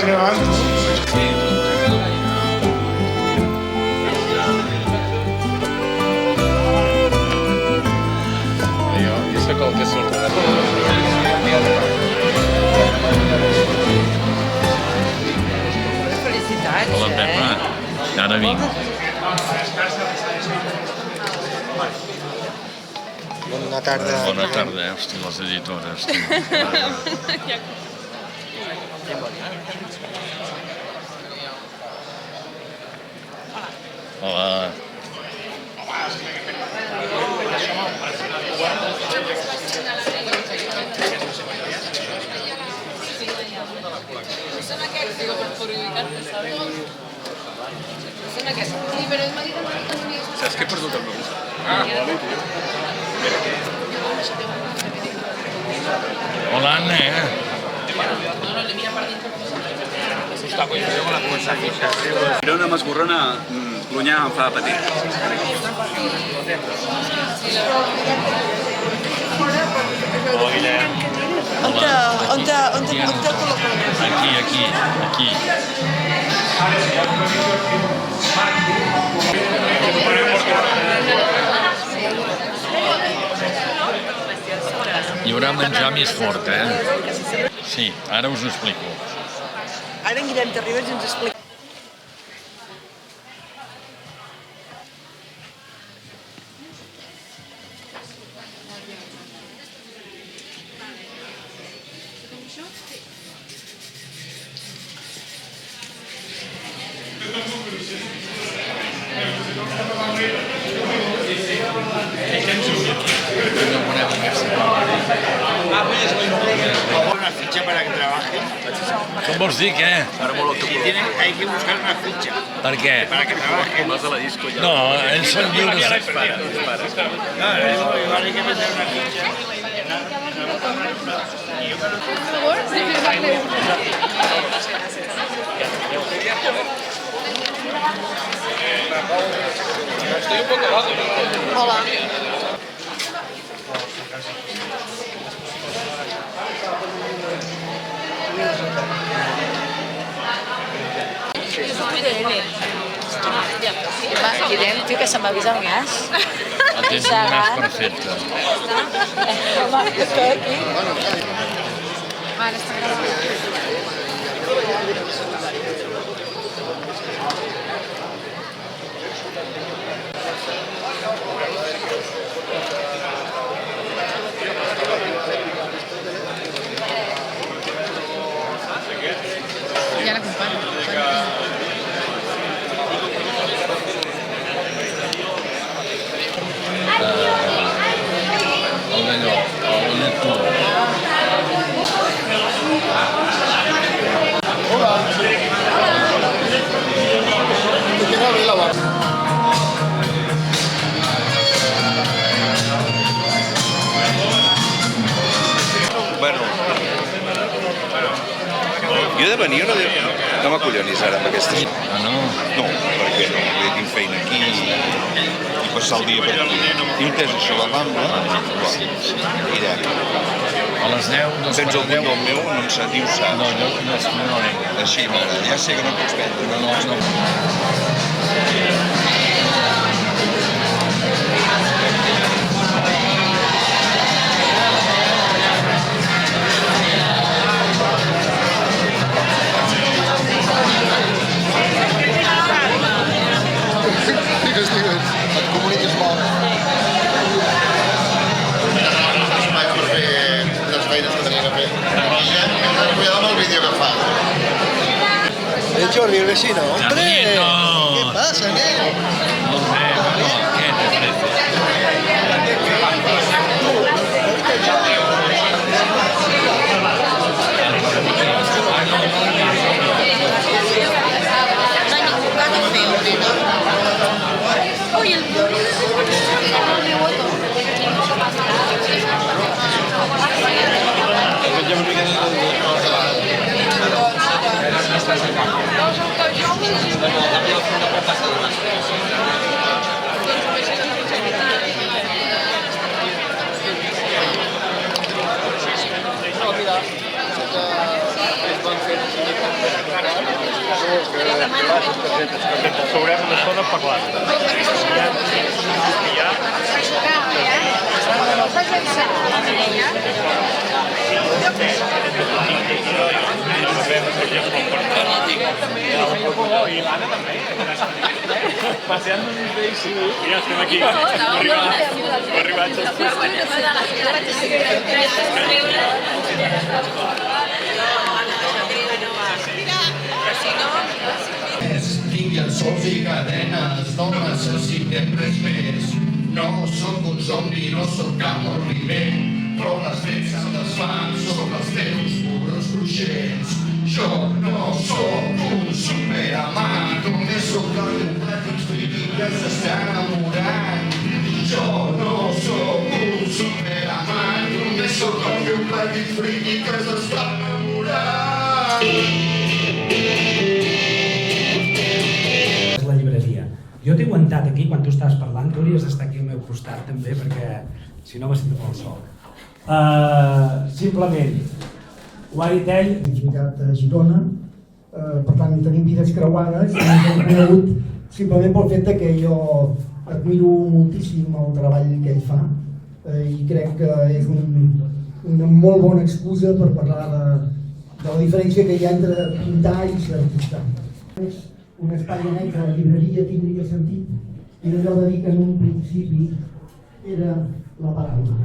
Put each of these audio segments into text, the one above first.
Jo sóc el que surt de Felicitats, Hola, Pepa. Ara vinc. Bona tarda. Bona tarda, hosti, les editores. Hola. Són aquests, digo, per ubicar-te, ¿sabes? Són aquests. Sí, però és mal dit. Saps que he perdut el meu? Hola, Anna. Era una masgorrona, l'unyà em fa patir. Hola, Guillem. On te col·loques? Aquí. Hi haurà menjar més fort, eh? Sí, ara us ho explico. Ara en Guillem Terribas ens explica. Una ficha para que trabajen. Com vols dir, què? Hay que buscar una ficha Per què? para que trabajen. Vas a la disco ja. No, ells són lliures. Igual hay que meter una ficha. Hola. Guillem, tio, que se m'avisa el nas. Tens un nas perfecte. Home, que aquí. Ja l'acompanyo. El d'allò, el lector. Bueno, jo he de venir o no m'acollonis ara amb aquestes... Ah, no? No, perquè no, jo tinc feina aquí i passar el dia per aquí. I on tens això, la Rambla? Sí. Mira, A les 10, dos tens per algun 10. del meu, no en sé, dius saps. No, no venc. Així m'agrada, ja sé que no pots prendre. No. Digues, et comuniquis molt. Per fer les feines que tenia que fer. Cuidado amb el vídeo que fas. Jordi, el vecino. ¡Hombre! Carlito. ¿Qué pasa, nene? Hombre, bueno, ¿qué te parece? Uy, el No, mira, es van fer Sobrem una estona parlant. Passeant uns d'ells i ja estem aquí. Arribats als Tingui els sols i cadenes, no necessitem res més. No sóc un zombi, no sóc cap morbimer, però les dents se'n desfan sobre els teus muros cruixents. Jo no sóc un superamant, només sóc el petit friqui que s'està enamorant. Jo no sóc un superamant, només sóc el meu petit friqui que s'està enamorant. La llibreria. Jo t'he aguantat aquí quan tu estaves parlant, tu hauries d'estar aquí al meu costat també, perquè si no me sento molt sol. Simplement, ho ha dit ell, he jugat a Girona, per tant tenim vides creuades i ens hem conegut simplement pel fet que jo admiro moltíssim el treball que ell fa i crec que és una molt bona excusa per parlar de la diferència que hi ha entre pintar i ser artista. Un espai en ell que la llibreria tindria sentit i allò de dir que en un principi era la paraula.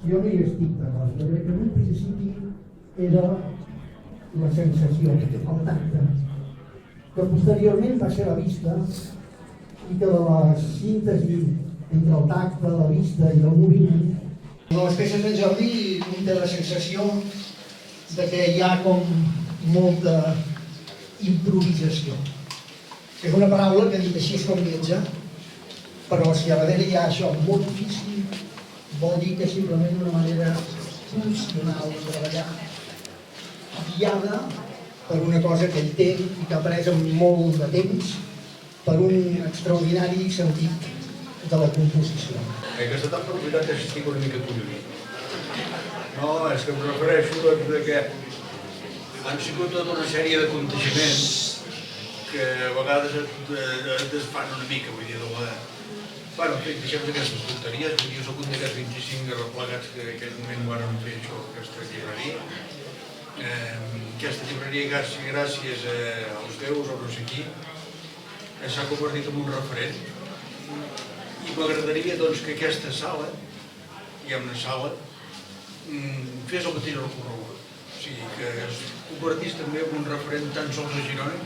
Jo no hi estic d'acord, jo crec que en un principi era la sensació, el tacte, que posteriorment va ser la vista i que de la síntesi entre el tacte, la vista i el moviment. A les peces d'en Jordi un té la sensació de que hi ha com molta improvisació. És una paraula que dit així és com viatjar, però si a darrere hi ha això molt difícil, vol dir que és simplement una manera funcional de treballar, guiada per una cosa que ell té i que ha après amb molt de temps, per un extraordinari sentit de la composició. Aquesta temporalitat estic una mica collonit. No, és que em refereixo que han sigut tota una sèrie d'aconteixements que a vegades et desfan una mica, vull dir, bueno, deixem d'aquestes tonteries, vull dir, jo soc un d'aquests 25 arreplegats que en aquell moment van fer això, aquesta llibreria. Aquesta llibreria, gràcies als déus o no sé qui, s'ha convertit en un referent. I m'agradaria doncs que aquesta sala, hi ha una sala, fes el mateix recorregut. O sigui, que es convertís també en un referent tan sols a Girona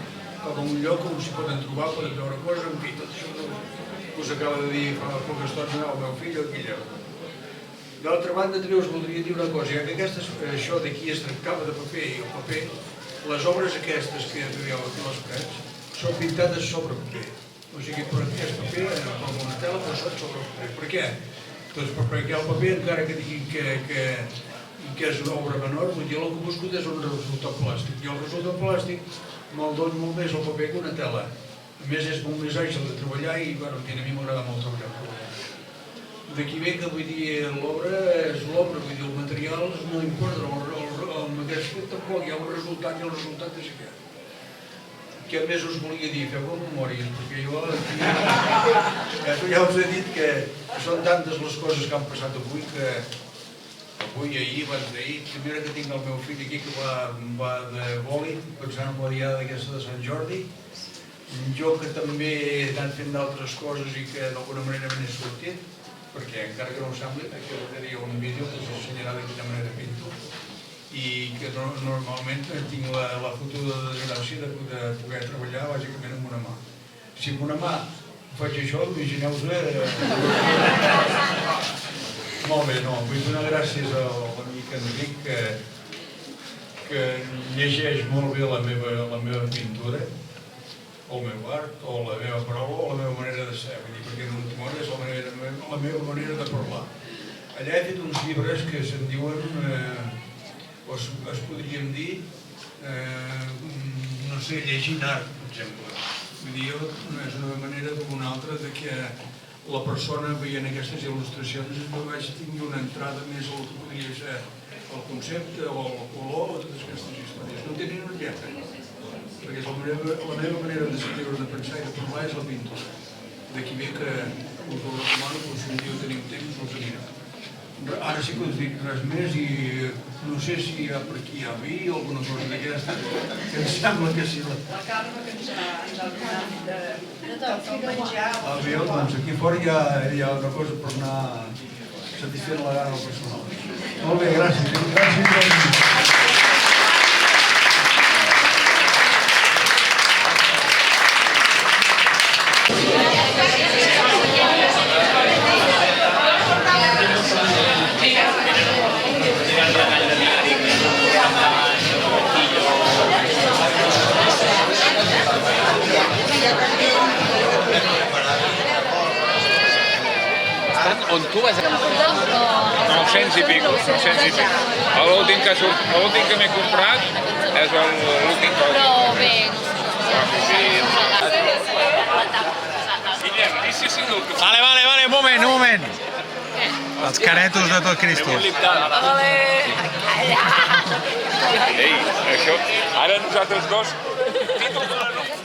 com un lloc on s'hi poden trobar, poden veure coses, en fi, tot això que us acaba de dir fa poca estona el meu fill o aquí allò. D'altra banda, també us voldria dir una cosa, ja que això d'aquí es tractava de paper i el paper, les obres aquestes que veieu aquí a les parets són pintades sobre paper. O sigui, per aquest paper, com una tela, però són sobre paper. Per què? Doncs perquè el paper, encara que diguin que és una obra menor, vull dir, el que he buscat és un resultat plàstic. I el resultat plàstic me'l dona molt més el paper que una tela. A més, és molt més àgil de treballar i, bueno, a mi m'agrada molt treballar. D'aquí ve que, vull dir, l'obra és l'obra, vull dir, els materials no importen, el magazín tampoc, hi ha un resultat i el resultat és aquest. Què més us volia dir? Feu memòries, perquè jo ja us he dit que són tantes les coses que han passat avui que avui, ahir, abans d'ahir, primera que tinc el meu fill aquí que va de boli, pensant en la diada d'aquesta de Sant Jordi, jo que també he anat fent d'altres coses i que d'alguna manera me n'he sortit, perquè encara que no ho sembli, aquí darrere hi ha un vídeo que s'ensenyarà de quina manera pinto i que normalment tinc la fotuda desgràcia de poder treballar bàsicament amb una mà. Si amb una mà faig això, imagineu-vos... Molt bé, no, vull donar gràcies a l'amic Enric que llegeix molt bé la meva pintura, o el meu art, o la meva paraula, o la meva manera de ser, perquè en l'últim hora és la meva manera de parlar. Allà he fet uns llibres que se'n diuen, o es podríem dir, no sé, llegint art, per exemple. Vull dir, és una manera com una altra de que la persona veient aquestes il·lustracions només tingui una entrada més al que podria ser el concepte o el color o totes aquestes històries. No tenen una lletra. perquè és la meva manera de sentir-ho, de pensar i de parlar és la pintura. D'aquí ve que us ho recomano, però si un dia teniu temps, us anirà. Ara sí que us dic res més i no sé si hi ha per aquí hi ha vi o alguna cosa d'aquesta, que em sembla que sí. La Carme que ens ha donat de menjar. Veieu, doncs aquí fora hi ha una cosa per anar satisfent la gana del personal. Molt bé, gràcies. Gràcies. On tu vas... 900 i pico, 900 i pico. L'últim que m'he comprat és l'últim que... Però bé, Guillem, i si sí del que... Vale, un moment. Els caretos de tot Cristo. Ei, això... Ara nosaltres dos... Títol de la noche.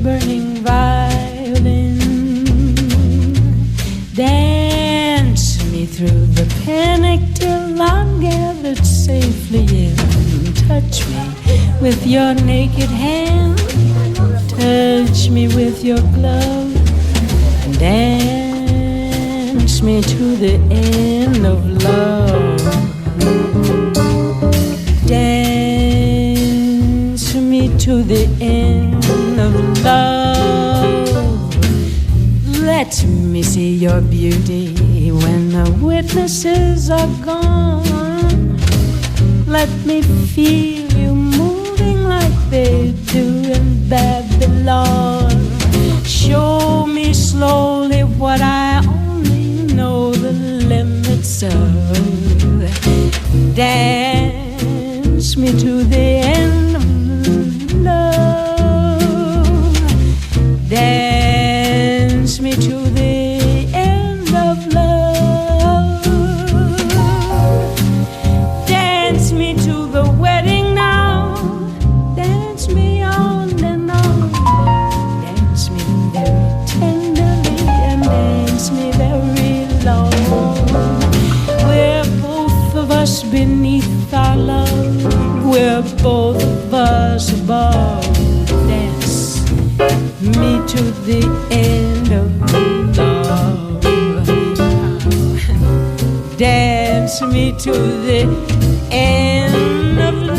burning violin. Dance me through the panic till I'm gathered safely in. Touch me with your naked hand, touch me with your glove, and dance me to the end of love. Dance me to the end of love. Let me see your beauty when the witnesses are gone. Let me feel you moving like they do in Babylon. Show me slowly what I only know the limits of. Dance me to the end of love. Dance me to the end of love. Dance me to the wedding now. Dance me on and on. Dance me very tenderly and dance me very long. We're both of us beneath our love. We're both of us above. Dance me to the end of love. Dance me to the end of love.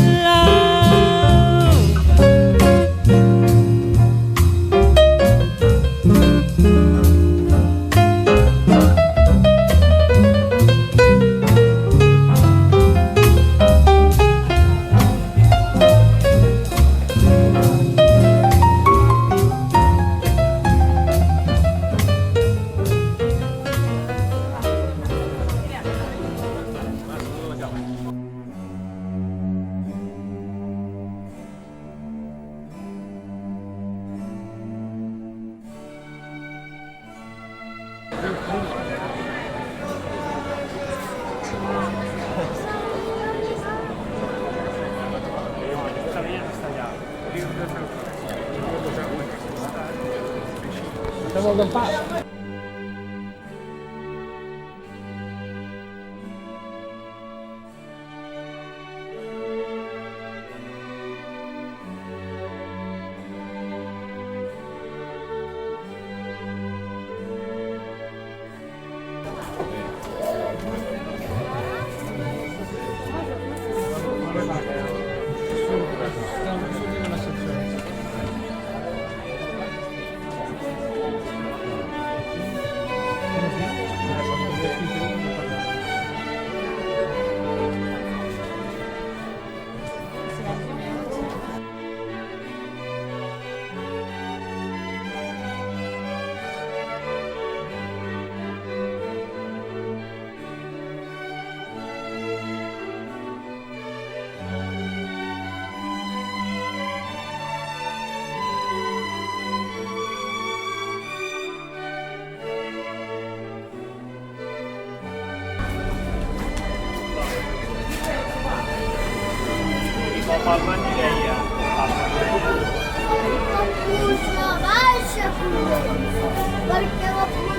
Perché